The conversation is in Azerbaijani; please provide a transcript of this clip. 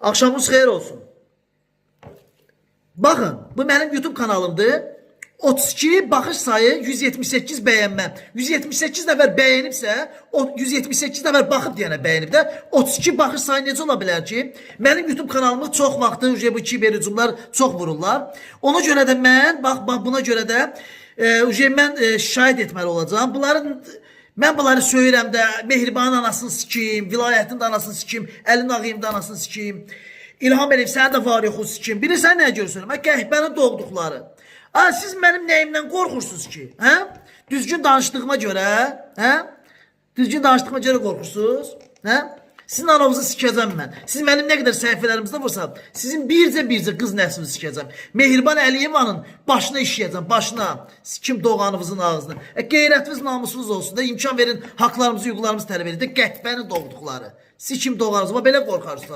Akşamınız xeyir olsun. Bakın, bu benim YouTube kanalımdır. 32 baxış sayı, 178 bəyənmə. 178 nəfər bəyənibsə, o 178 nəfər baxıb deyənə bəyənib də 32 baxış sayı necə ola bilər ki, mənim YouTube kanalımı çox vaxtı bu kiberhücumlar çox vururlar. Ona görə də mən, bax buna görə də mən şahid etməli olacağam. Mən bunları söyürəm də, Mehribanın anasını sikiyim, vilayətin də anasını sikiyim, Əlin Ağayım da anasını sikiyim, İlham Əliyev səni də var yoxu sikiyim. Bilirsən nə görürsün? Qəhbənin doğduqları. Siz mənim nəyimdən qorxursunuz ki? Düzgün danışdığıma görə, düzgün danışdığıma görə qorxursunuz. Sizin anavızı sikəcəm mən. Siz mənim nə qədər səhifələrimizdə vursam, sizin bircə qız nəslini sikəcəm. Mehriban Əliyevanın başına işləyəcəm, başına. Sikim doğanınızın ağzını. Qeyrətiniz, namusunuz olsun da imkan verin, haqlarımızı, hüquqlarımızı tələb edin də qəhbənin doğduqları. Sikim doğanınızı, belə qorxarsınız.